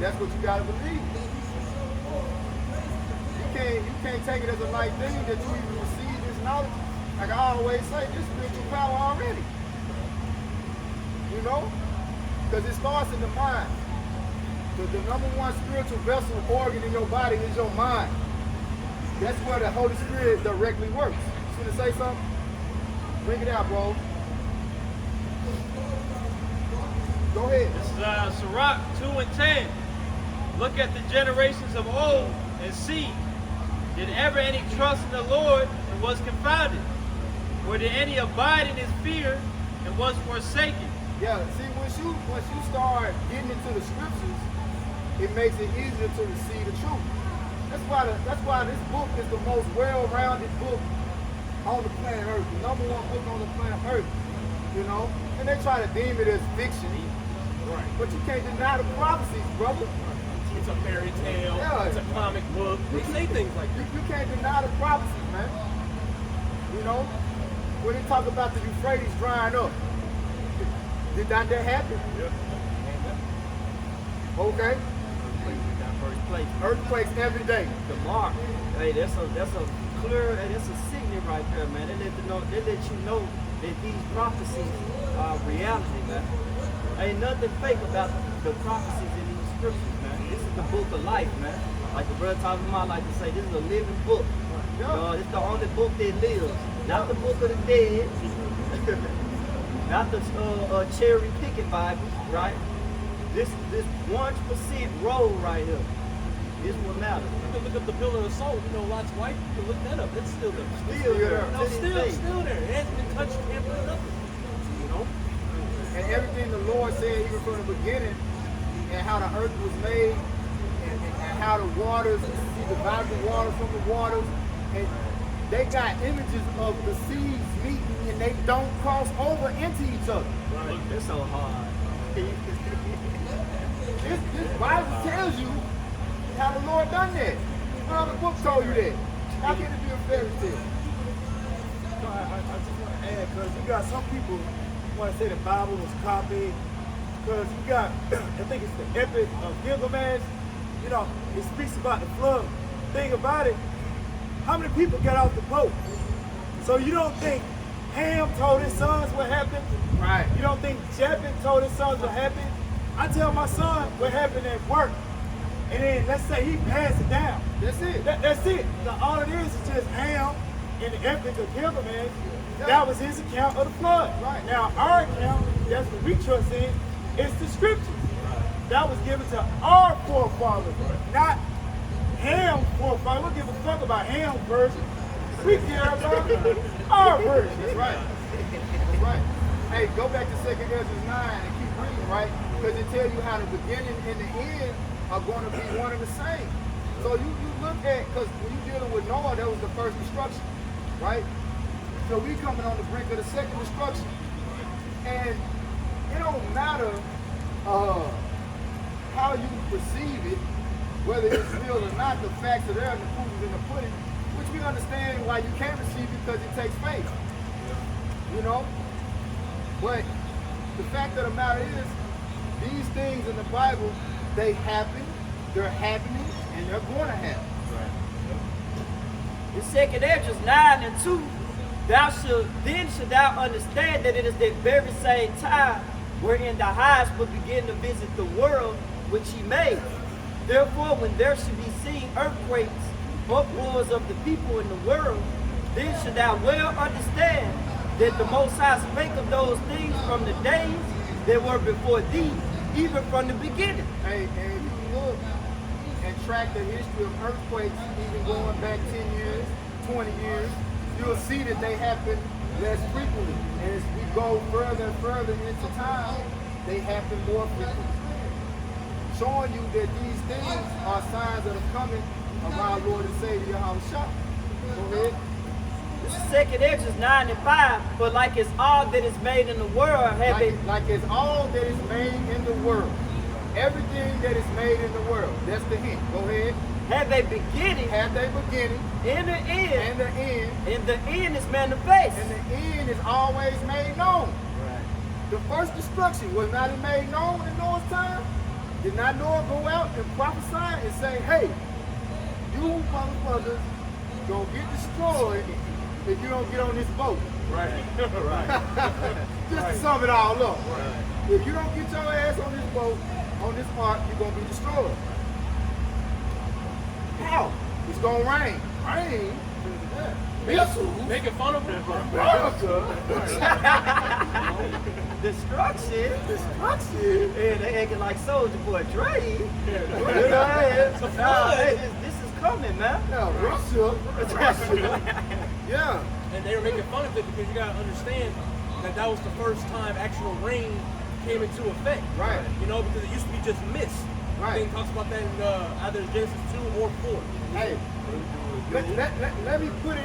That's what you gotta believe. You can't take it as a light thing that you even receive this knowledge. Like I always say, this spiritual power already. You know? Because it starts in the mind. The number one spiritual vessel organ in your body is your mind. That's where the Holy Spirit directly works. You gonna say something? Bring it out, bro. Go ahead. This is Sirach 2:10. Look at the generations of old and see, did ever any trust in the Lord and was confounded? Or did any abide in his fear and was forsaken? Yeah, see, once you start getting into the scriptures, it makes it easier to receive the truth. That's why this book is the most well-rounded book on the planet Earth, the number one book on the planet Earth. You know, and they try to deem it as fiction, Right. but you can't deny the prophecies, brother. It's a fairy tale. Yeah. It's a comic book. They say things like that. You can't deny the prophecies, man. You know, when they talk about the Euphrates drying up, did that happen? Yeah. Okay. First place. Earthquakes every day. The mark. Hey, that's a clear, that's a signet right there, man. They let you know that these prophecies are reality, man. Ain't nothing fake about the prophecies in these scriptures, man. This is the book of life, man. Like the brother talking about, like to say, this is a living book. It's the only book that lives. Not the book of the dead. Not the cherry picking Bible, right? This 1% roll right here. This one matters. You can look up the pillar of salt. You know, Lot's wife. You can look that up. It's still there. Still there. No, still there. It hasn't been touched. Can't put it up. You know. And everything the Lord said even from the beginning, and how the earth was made, and how the waters, He divided the waters from the waters, and they got images of the seas meeting, and they don't cross over into each other. Right. It's so hard. This Bible tells you how the Lord done that. What other book told you that? How can it be a fairy tale? No, I just want to add, because you got some people want to say the Bible was copied, because you got, I think it's the Epic of Gilgamesh, you know, it speaks about the flood. Thing about it, how many people got off the boat? So you don't think Ham told his sons what happened? Right. You don't think Japheth told his sons what happened? I tell my son what happened at work, and then let's say he passed it down. That's it. That's it. Now, all it is just Ham in the Epic of Gilgamesh. Yeah. That was his account of the flood. Right. Now, our account, that's what we trust in, is the scriptures. That was given to our forefathers, not Ham's forefathers. We don't give a fuck about Ham's version. We care about our version. That's right. That's right. Hey, go back to 2 Ezra 9 and keep reading, right? Because it tells you how the beginning and the end are going to be one and the same. So you look at, because when you're dealing with Noah, that was the first destruction, right? So we coming on the brink of the second destruction. And it don't matter how you perceive it, whether it's real or not, the facts are there and the proof is in the pudding, which we understand why you can't receive it because it takes faith. You know? But the fact of the matter is, these things in the Bible, they happen, they're happening, and they're going to happen. In 2 Ezra 9 and 2, then should thou understand that it is that very same time wherein the highest will begin to visit the world which he made. Therefore, when there should be seen earthquakes, uproars of the people in the world, then should thou well understand that the Most High spake of those things from the days that were before thee, even from the beginning. Hey, and if you look and track the history of earthquakes, even going back 10 years, 20 years, you'll see that they happen less frequently. And as we go further and further into time, they happen more frequently. Showing you that these things are signs of the coming of our Lord and Savior, Yahushua. Go ahead. This is 2 Ezra 9 and 5, but like it's all that is made in the world, Like it's all that is made in the world. Everything that is made in the world. That's the hint. Go ahead. have a beginning, Have they beginning and an end, and the end. and the end is manifest. And the end is always made known. Right. The first destruction was not made known in Noah's time. Did not Noah go out and prophesy and say, hey, you motherfuckers gonna get destroyed if you don't get on this boat? Right. Right. Just to sum it all up. Right. If you don't get your ass on this boat, on this ark, you're gonna be destroyed. How? It's gonna rain. Rain? Making fun of him. Destruction. Destruction. And they acting like Soldier Boy Dre. It's a flood. This is coming, man. Yeah, Russia. Yeah. And they were making fun of it because you gotta understand that was the first time actual rain came into effect. Right. You know, because it used to be just mist. Right. It talks about that in either Genesis 2 or 4. Hey, let me put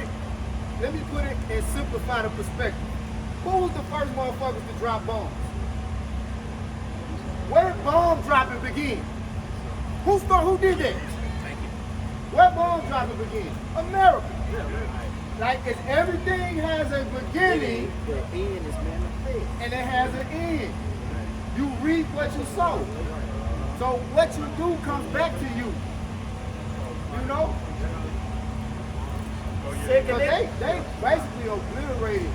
it and simplify the perspective. Who was the first motherfuckers to drop bombs? Where did bomb dropping begin? Who did that? Where bomb dropping begin? America. Like, if everything has a beginning, The end is manifest. and it has an end. You reap what you sow. So what you do comes back to you. You know? Second, Because they basically obliterated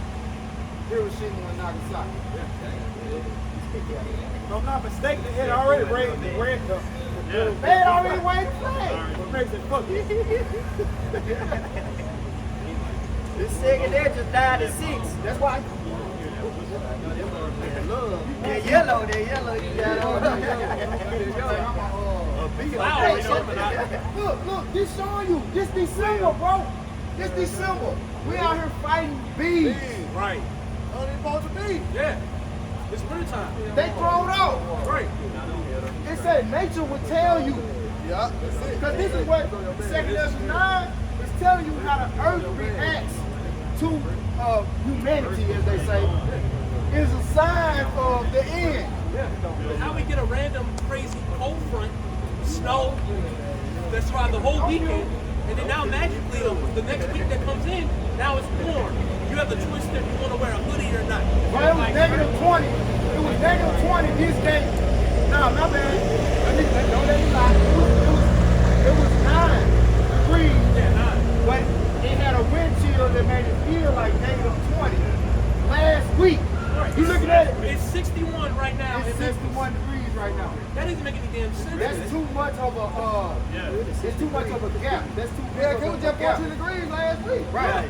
Hiroshima and Nagasaki. If I'm not mistaken, they had already raised the They had already waved the flag. what makes it funky. the second edge just died at 6. That's why. They're yellow. You got Look, this showing you. This December, bro. This December. We out here fighting bees. Right. Oh, they supposed to be. Yeah. It's winter time. They throw it out. Right. It said nature would tell you. Yeah, that's it. Because this is what 2nd Ezra 9 is telling you how the earth reacts to humanity, as they say, is a sign of the end. How we get a random crazy cold front, snow, that's throughout the whole weekend, and then now magically the next week that comes in, now it's warm. You have the choice if you want to wear a hoodie or not. Well, it was negative 20. It was negative 20 this day. No, my bad. Don't let me lie. It was 9 degrees. Yeah, nah. But it had a wind chill that made it feel like negative 20 last week. You looking at it? It's 61 right now. It's in Memphis. 61 degrees right now. That doesn't make any damn sense. That's too much of a it's too much of a gap. That's too much Yeah, of it a was just gap. 14 degrees last week. Right.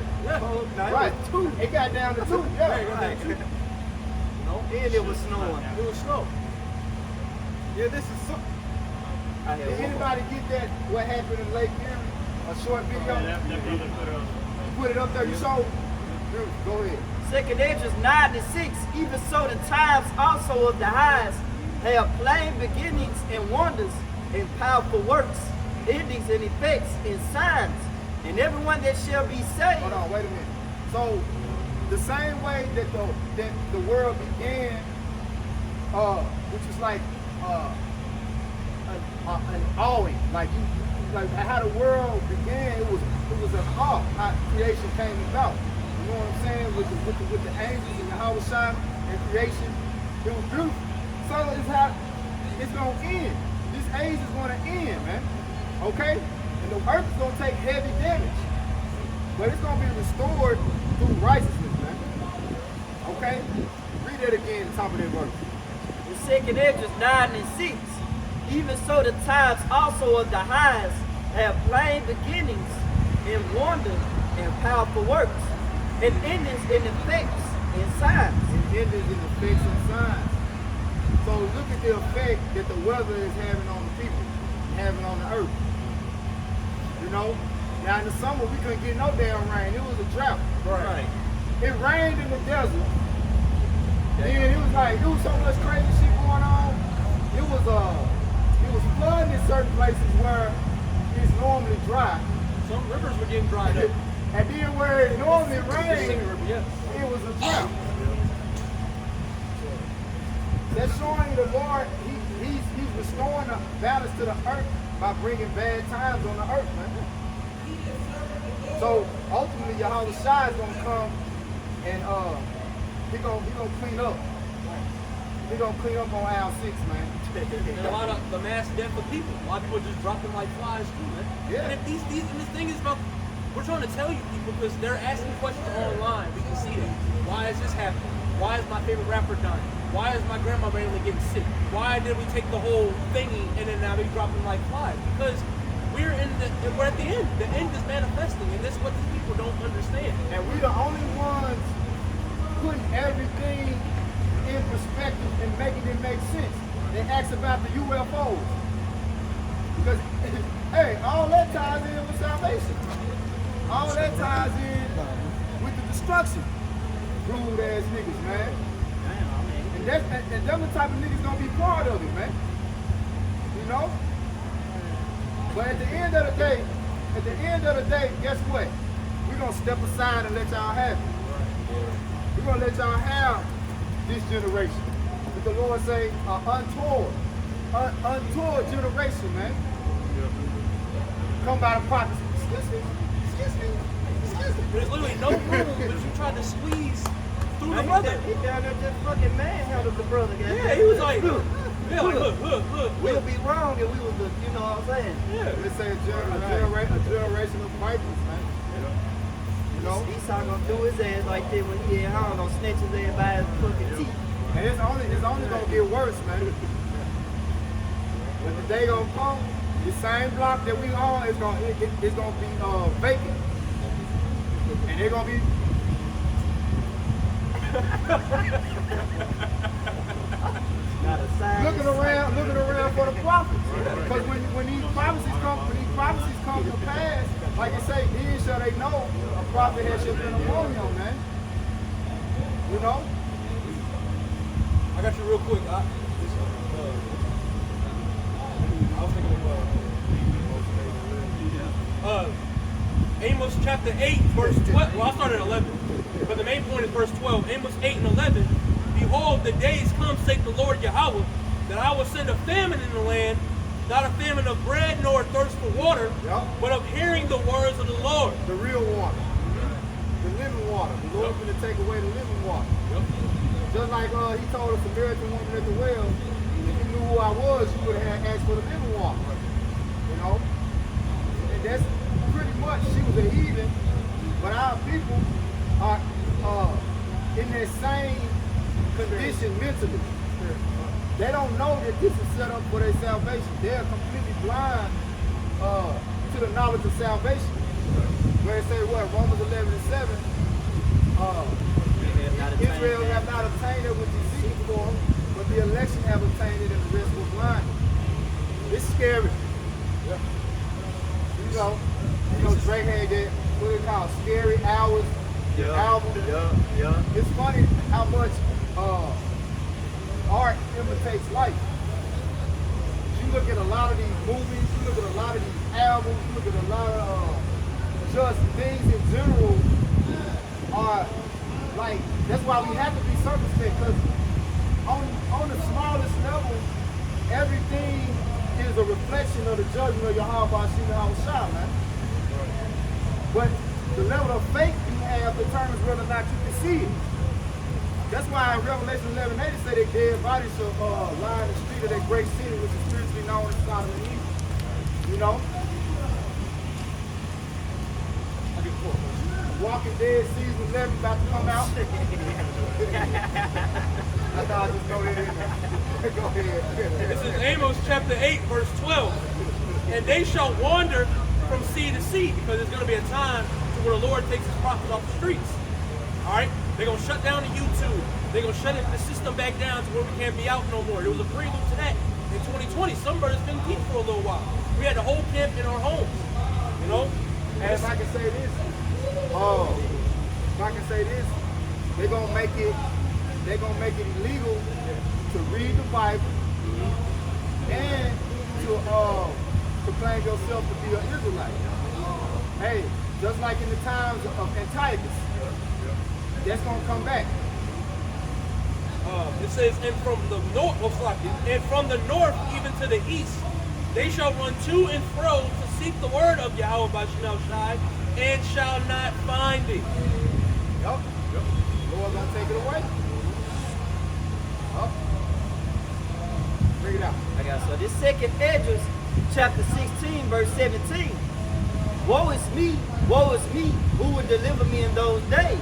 Right. It got down to 2. Yeah. And it was snowing. It was snow. Yeah, this is so. I had Did anybody get that? What happened in Lake Erie? A short video. You put it up there. You saw. Go ahead. Second edge is 9 to 6. Even so, the times also of the highs have plain beginnings and wonders and powerful works, endings and effects and signs, and everyone that shall be saved. Hold on. Wait a minute. So the same way that the world began, which was like an awing, like how the world began. It was an awe how creation came about. You know what I'm saying? With the angels and the Hawashai and creation, it was beautiful. So it's how it's gonna end. This age is gonna end, man. Okay? And the earth is gonna take heavy damage, but it's gonna be restored through righteousness, man. Okay? Read that again, the top of that verse. The second edge is 9 and 6. Even so, the times also of the highs have plain beginnings and wonders and powerful works, and endings and effects and signs. And endings and effects and signs. So look at the effect that the weather is having on the people, having on the earth. You know? Now in the summer we couldn't get no damn rain. It was a drought. Right. It rained in the desert. Then it was so much crazy shit going on. It was flooding in certain places where it's normally dry. Some rivers were getting dried up. And then where it normally rains, Mississippi River, yes. it was a drought. That's showing you the Lord, he's restoring the balance to the earth by bringing bad times on the earth, man. So ultimately, Yahushua is gonna come and he gonna clean up. He gonna clean up on aisle 6, man. And a lot of the mass death of people. A lot of people just drop them like flies too, man. Yeah. And if and this thing is about, we're trying to tell you people because they're asking questions online. We can see that. Why is this happening? Why is my favorite rapper dying? Why is my grandma randomly getting sick? Why did we take the whole thingy and then now we drop them like flies? Because we're at the end. The end is manifesting, and that's what these people don't understand. And we the only ones putting everything in perspective and making it make sense. They ask about the UFOs. Because, hey, all that ties in with salvation. All that ties in with the destruction. Rude ass niggas, man. And them the type of niggas gonna be part of it, man. You know? But at the end of the day, guess what? We're gonna step aside and let y'all have it. We're gonna let y'all have this generation. But the Lord say, untoward generation, man. Come by the prophecy. Excuse me. There's literally no room, but you tried to squeeze through the He brother. down there just fucking manhandled the brother, guys. Yeah, he was like, look. We'll be wrong if we was the, you know what I'm saying? Yeah. Let's say a generation of vipers, man. You know? Esau gonna do his ass like that when he at home, gonna snatch his ass by his fucking teeth. And it's only gonna get worse, man. When the day gonna come, the same block that we on is gonna be vacant, and they're gonna be. Not a sign. looking around for the prophets. Because when these prophecies come to pass, like I say, then shall they know a prophet has just been among them, man. You know? I got you real quick. I was thinking of Amos chapter 8, verse 12. Well, I'll start at 11. But the main point is verse 12. Amos 8 and 11. Behold, the days come, saith the Lord Yahweh, that I will send a famine in the land, not a famine of bread nor a thirst for water, but of hearing the words of the Lord. The real water. The living water. The Lord's going to take away the living water. Just like he told a Samaritan woman at the well, if you knew who I was, you would have asked for the living water. You know? And that's pretty much, she was a heathen, but our people are in that same condition mentally. They don't know that this is set up for their salvation. They're completely blind to the knowledge of salvation. Where it says what? Romans 11:7. Israel have not obtained it which he seeking for, but the election have obtained it and the rest were blind. It's scary. You know, Drake had that, what it called, Scary Hours album. It's funny how much art imitates life. You look at a lot of these movies, you look at a lot of these albums, you look at a lot of just things in general are like, that's why we have to be circumspect, because on the smallest level, everything is a reflection of the judgment of Yahweh Shah, man. But the level of faith you have determines whether or not you can see it. That's why in Revelation 11:8 it said that dead bodies shall lie in the street of that great city, which is spiritually known as Sodom and Egypt. You know? Walking Dead season 11 about to come out. I thought I'd just go ahead. Go ahead. This is Amos chapter 8, verse 12. And they shall wander from sea to sea, because there's going to be a time where the Lord takes his prophets off the streets. All right? They're going to shut down the YouTube. They're going to shut the system back down to where we can't be out no more. There was a prelude to that in 2020. Some brothers couldn't teach for a little while. We had the whole camp in our homes. You know? And if I can say this, they're gonna make it illegal to read the Bible and to proclaim yourself to be an Israelite. Hey, just like in the times of Antiochus, that's gonna come back. It says, and from the north, and from the north even to the east, they shall run to and fro to seek the word of Yahweh by Shai, and shall not find it. Yup. The Lord gonna take it away. Yup. Bring it out. I got so this second Esdras, chapter 16, verse 17. Woe is me, who will deliver me in those days?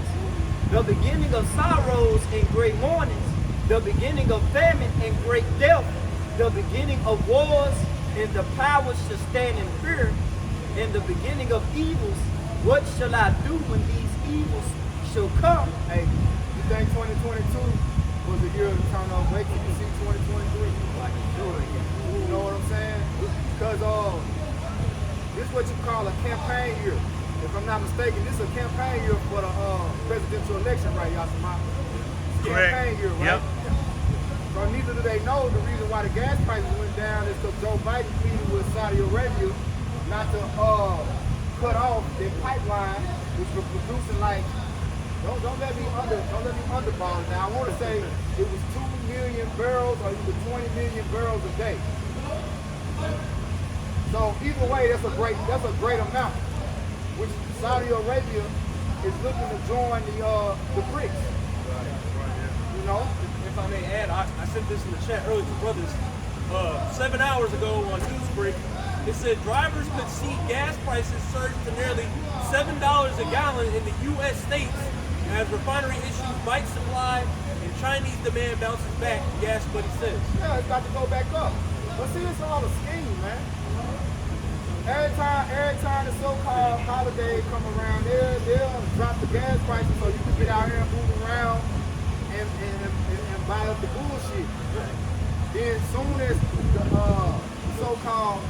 The beginning of sorrows and great mournings, the beginning of famine and great death, the beginning of wars, and the powers shall stand in fear, and the beginning of evils. What shall I do when these evils shall come? Hey, you think 2022 was the year of the turn on? Wait till you see 2023. Like a joy. You know what I'm saying? Because this is what you call a campaign year. If I'm not mistaken, this is a campaign year for the presidential election, right, Yasima? Campaign year, right? Yep. So neither do they know the reason why the gas prices went down is because Joe Biden pleaded with Saudi Arabia not to cut off their pipeline, which was producing like, don't let me underball it now. I want to say it was 2 million barrels or either 20 million barrels a day. So either way, that's a great amount, which Saudi Arabia is looking to join the BRICS. You know? If I may add, I sent this in the chat earlier to brothers 7 hours ago on Newsbreak. It said drivers could see gas prices surge to nearly $7 a gallon in the U.S. states as refinery issues bite supply and Chinese demand bounces back, Gas Buddy says. Yeah, it's got to go back up. But see, it's all a scheme, man. Every time the so-called holiday come around, they'll drop the gas prices so you can get out here and move around and buy up the bullshit. Then soon as the so-called,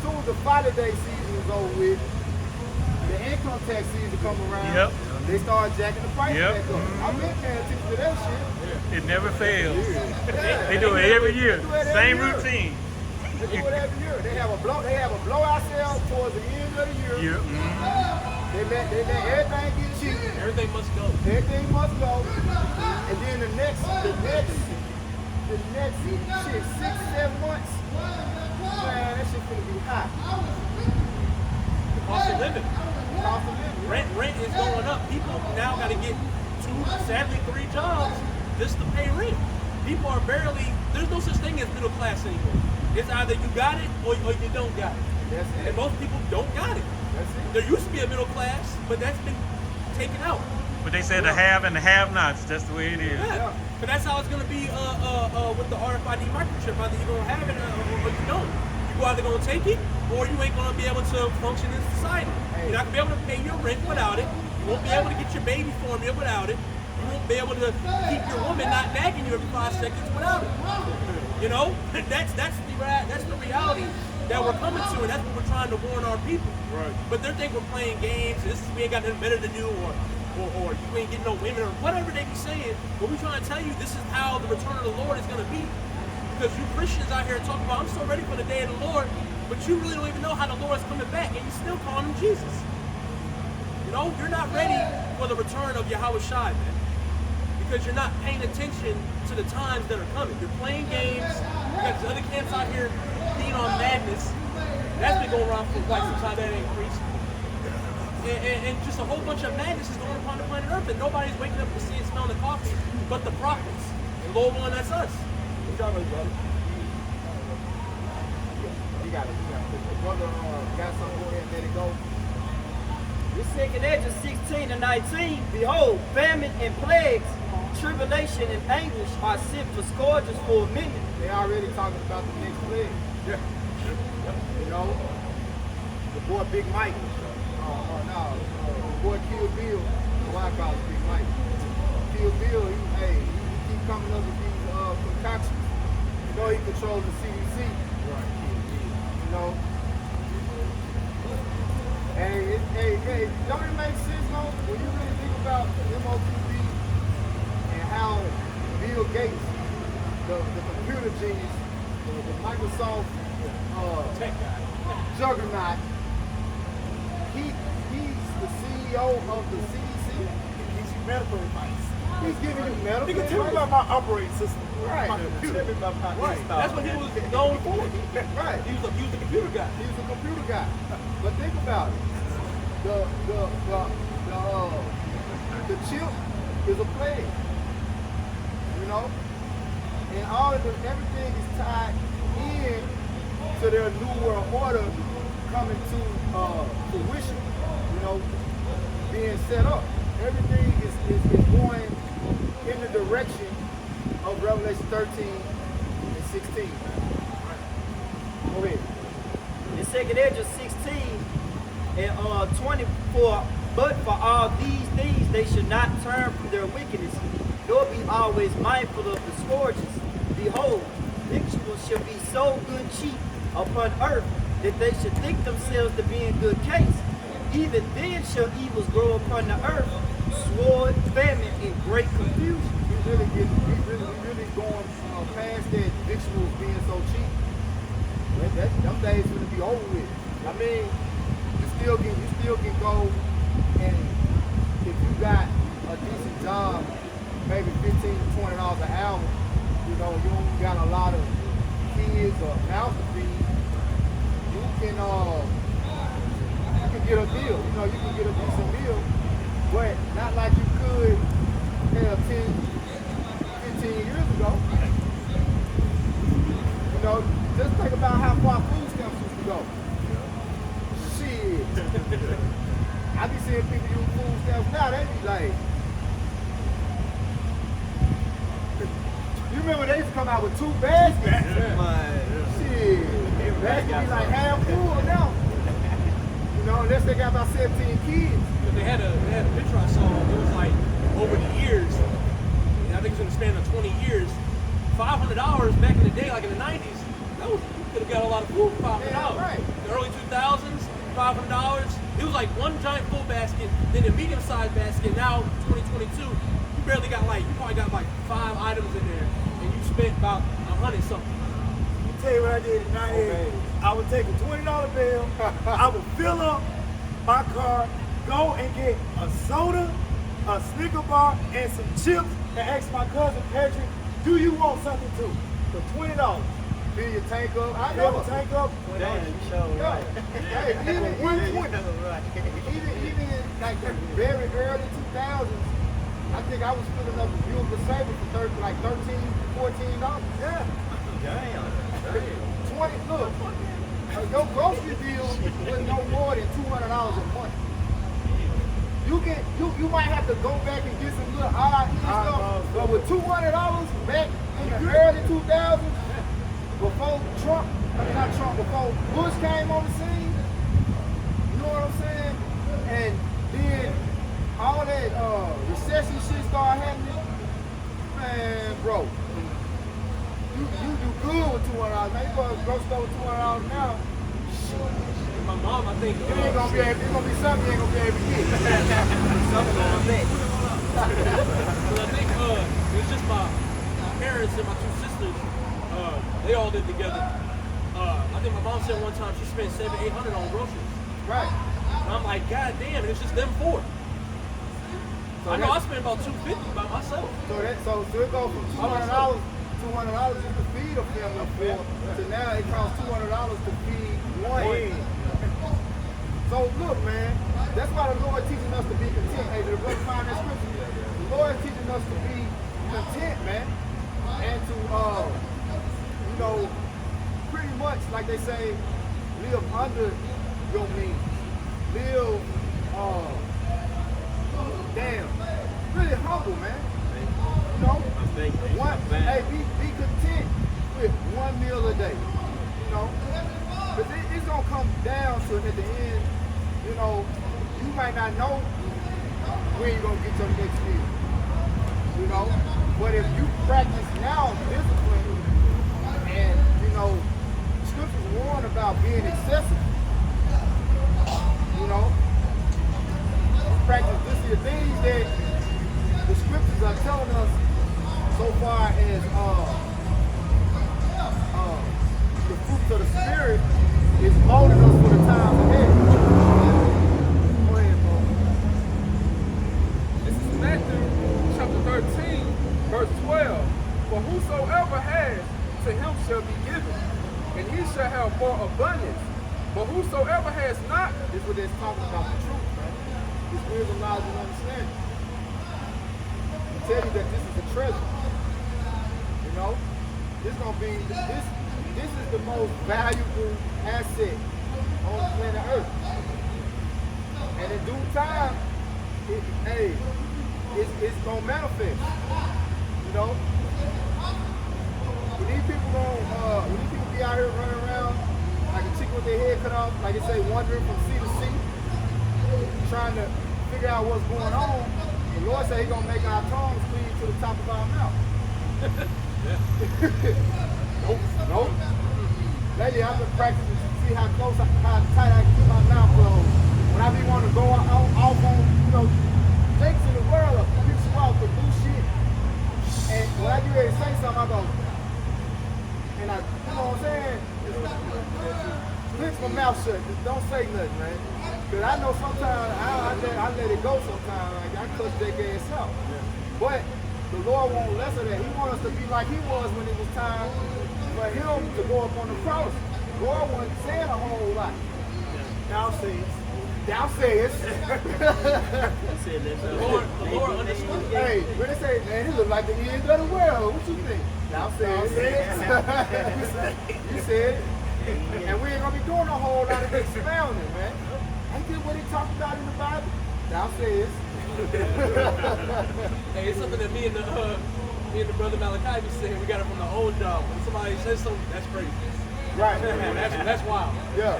soon as the holiday season is over with, the income tax season come around, they start jacking the price back up. I've been paying attention to that shit. It never fails. Yeah. They do it every year. Same routine. They do it every year. They have a blowout sale towards the end of the year. They let everything get cheap. Everything must go. Everything must go. And then the next shit, 6-7 months, man, that shit gonna be hot. The cost of living. Cost of living. Rent is going up. People now got to get 2, sadly 3 jobs just to pay rent. People are barely, there's no such thing as middle class anymore. It's either you got it or you don't got it. That's it. And most people don't got it. That's it. There used to be a middle class, but that's been taken out. But they said the have and the have-nots. That's the way it is. Yeah. But that's how it's going to be with the RFID microchip. Either you're going to have it or you don't. You either going to take it or you ain't going to be able to function in society. You're not going to be able to pay your rent without it. You won't be able to get your baby formula without it. You won't be able to keep your woman not nagging you every 5 seconds without it. You know, that's the reality that we're coming to, and that's what we're trying to warn our people. Right. But they think we're playing games. We ain't got nothing better to do, or you ain't getting no women, or whatever they be saying. But we're trying to tell you this is how the return of the Lord is going to be. Because you Christians out here talking about, I'm so ready for the day of the Lord, but you really don't even know how the Lord's coming back, and you still calling him Jesus. You know, you're not ready for the return of Yahweh Shai, man. Because you're not paying attention to the times that are coming. You're playing games. You got these other camps out here being on madness. That's been going around for quite some time. That ain't increased. And just a whole bunch of madness is going upon the planet Earth, and nobody's waking up to see and smelling the coffee but the prophets. And Lord willing, that's us. You got it. The brother got something, go ahead and let it go. This second Esdras 16 and 19. Behold, famine and plagues, tribulation and anguish are sent for scourges for a minute. They already talking about the next plague. Yeah. You know, the boy Big Mike, the boy Kill Bill, why I call him Big Mike. Kill Bill, he keep coming up with these concoctions. You know, he controls the CDC. Right. You know. Hey, don't it make sense, though, when you really think about MOTB and how Bill Gates, the computer genius, the Microsoft Tech guy. juggernaut, he's the CEO of the CDC. He gives you medical advice. He's giving you medical Nigga, tell me about my operating system. Right. My computer. Tell me about my Right. install. That's what he was known for. Right. He was the computer guy. He's a computer guy. But think about it. The chip is a plague. You know? And all of them, everything is tied in to their new world order coming to fruition, you know, being set up. Everything is going in the direction of Revelation 13 and 16. Go ahead. The second edge of 16 and 24, but for all these things they should not turn from their wickedness, nor be always mindful of the scourges. Behold, victuals shall be so good cheap upon earth that they should think themselves to be in good case. Even then shall evils grow upon the earth, sword, famine, and great confusion. We really going past that victuals being so cheap. Them days gonna be over with. I mean, you still can go, and if you got a decent job, maybe $15 to $20 an hour, you know, you don't got a lot of kids or house to feed, you can get a meal. You know, you can get a decent meal, but not like you could 10, 15 years ago. You know, just think about how far food stamps used to go. Shit. I be seeing people use food stamps now, they be like, you remember they used to come out with 2 baskets? Shit. Baskets be like half full now. You know, unless they got about 17 kids. But they had a picture I saw. It was like over the years. And I think it's in the span of 20 years. $500 back in the day, like in the 90s. That was, you could have got a lot of food for $500. Yeah, right. The early 2000s, $500. It was like one giant full basket, then a medium-sized basket. Now 2022, you barely got you probably got like 5 items in there, and you spent about 100 something. Let me tell you what I did in 98. I would take a $20 bill, I would fill up my car, go and get a soda, a Snicker bar, and some chips, and ask my cousin Patrick, do you want something too? For $20. Fill your tank up. I Fill know. the tank up. Damn, you sure right. Hey, even in like the very early 2000s, I think I was filling up a Buick Sabre for $13, $14. Yeah. Damn. 20. Look, your grocery bill was no more than $200 a month. You might have to go back and get some little odd stuff, but with $200 back in the early 2000s, before before Bush came on the scene, you know what I'm saying? And then all that recession shit started happening, man, bro. You do good with $200. Man, you go to the grocery store with $200 now. My mom, I think, It's gonna be something you ain't gonna be able to get. Something on that. I think it was just my parents and my 2 sisters. They all lived together. I think my mom said one time she spent $700, $800 on groceries. Right. And I'm like, God damn, and it's just them 4. So I know I spent about $250 by myself. So it goes from $200 just to feed a family of 4 to now it costs $200 to feed one. So look, man, that's why the Lord teaching us to be content. Hey, did the brother find that scripture? The Lord is teaching us to be content, man, and to you know, pretty much like they say, live under your means. Live really humble, man. You know, be content with 1 meal a day. You know, but it's gonna come down to at the end. You know, you might not know when you're gonna get your next meal. You know, but if you practice now discipline, and you know, scriptures warn about being excessive. You know, practice this is the things that the scriptures are telling us so far as the fruits of the spirit is molding us for the times ahead. Go ahead, bro. This is Matthew chapter 13, verse 12. For whosoever has, to him shall be given, and he shall have more abundance. But whosoever has not, This is what they're talking about, the truth, man. This wisdom, knowledge, and understanding. I tell you that this is a treasure. You know? this gonna be this is the most valuable asset on planet Earth. And in due time, it's gonna manifest. You know, when these people be out here running around like a chicken with their head cut off, like they say, wandering from sea to sea, trying to figure out what's going on. The Lord said He's gonna make our tongues cleave to the top of our mouth. Nope. Lately, I've been practicing to see how tight I can keep my mouth closed. When I be wanting to go off on, jakes in the world, picks you out for bullshit. And when I get ready to say something, I go, and I, you know what I'm saying? Clench my mouth shut. Just don't say nothing, man. Because I know sometimes I let it go sometimes. Like I cuss that ass out. But the Lord won't less of that. He wants us to be like He was when it was time for Him to go up on the cross. The Lord wasn't saying a whole lot. Thou sayest. The Lord understood. Hey, when they say, man, He look like the end of the world, what you think? Thou sayest. You said it. And we ain't gonna be doing a whole lot of expounding, man. Ain't that what He talked about in the Bible? Thou sayest. Hey, it's something that me and the brother Malachi be saying. We got it from the old job. When somebody says something, that's crazy. Right. That's wild. Yeah.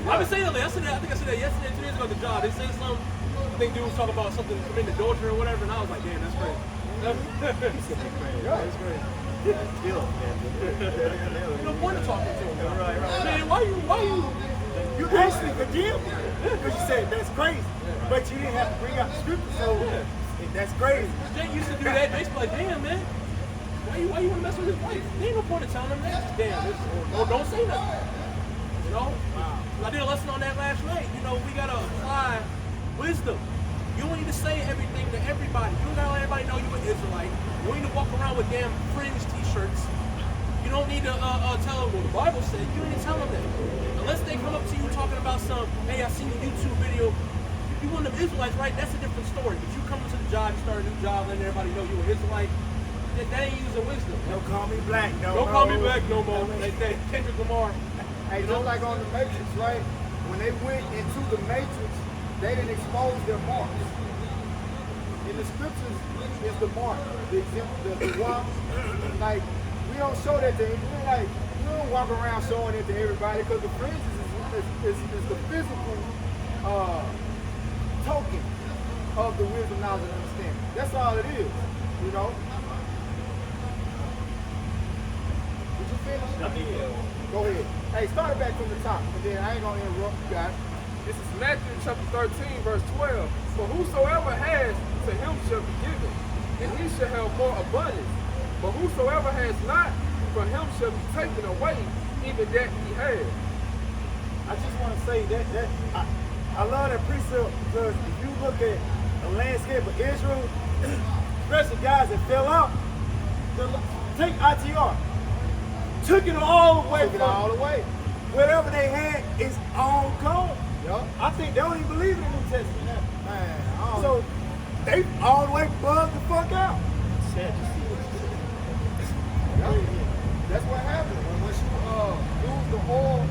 I've been saying that. I think I said that yesterday, 2 days ago at the job. They said something. I think dude was talking about something committing adultery or whatever, and I was like, damn, that's crazy. That's crazy. No point in talking to him. Right. Man, why you? You actually condemned me because you said that's crazy, but you didn't have to bring out the scripture, so that's crazy. Jay used to do that. They be like, damn, man. Why you want to mess with his wife? There ain't no point in telling him that. Just damn, or don't say nothing. You know? I did a lesson on that last night. You know, we gotta apply wisdom. You don't need to say everything to everybody. You don't gotta let everybody know you're an Israelite. You don't need to walk around with damn fringe t-shirts. You don't need to tell them what the Bible said. You don't need to tell them that. Unless they come up to you talking about some, hey, I seen a YouTube video. If you one of them Israelites, right, that's a different story. But you come into the job, you start a new job, letting everybody know you're an Israelite. That ain't using wisdom. Don't call me black, no. Don't call me black no more. They Kendrick Lamar. Hey, just like on the Matrix, right? When they went into the Matrix, they didn't expose their marks. In the scriptures, is the mark, the example, the walk. Like, we don't show that to anybody. We don't walk around showing it to everybody because the fringes is the physical token of the wisdom, knowledge, and understanding. That's all it is, you know? Did you finish? Go ahead. Hey, start it back from the top, and then I ain't gonna interrupt you guys. This is Matthew chapter 13, verse 12. For whosoever has, to him shall be given, and he shall have more abundance. But whosoever has not, from him shall be taken away, even that he has. I just want to say that I love that precept because if you look at the landscape of Israel, especially guys that fell out, take ITR, took it all away. Took it all away. Whatever they had is all gone. Yup. I think they don't even believe in the New Testament. Man, So they all the way bugged the fuck out. That's what happens. Once you lose the oil,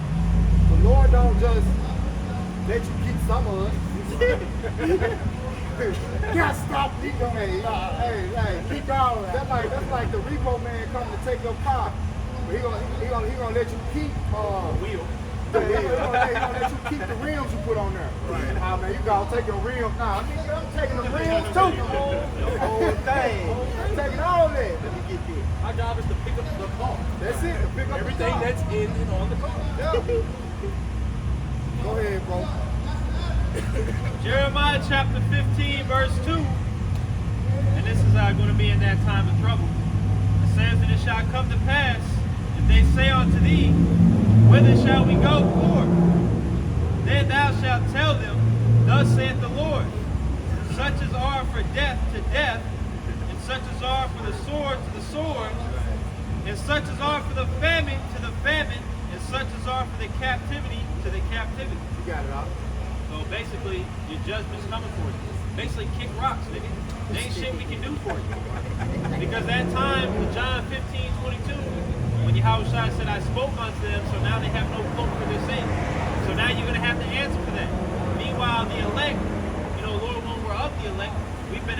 the Lord don't just let you keep some of it. Gotta stop. Hey, keep all that. That's like the repo man coming to take your car. But he gonna let you keep Wheel. He gonna let you keep the rims you put on there. Right. Man, you gotta take your rims. Nah, I'm taking the rims too. The whole thing. I'm taking all that. Let me get this. Our job is to pick up the car. That's it. To pick up Everything the car. that's in and on the car. Yeah. Go ahead, bro. Jeremiah chapter 15, verse 2. And this is going to be in that time of trouble. It says, and it shall come to pass, if they say unto thee, whither shall we go forth? Then thou shalt tell them, thus saith the Lord, such as are for death to death, and such as are for the sword to the sword, and such as are for the famine to the famine, and such as are for the captivity to the captivity. You got it out. So basically, your judgment's coming for you. basically kick rocks, nigga. There ain't shit we can do for you. Because that time, in John 15:22, when Yahweh said, I spoke unto them, so now they have no cloak for their sins. So now you're going to have to answer for that. Meanwhile, the elect, Lord, when we're of the elect, we've been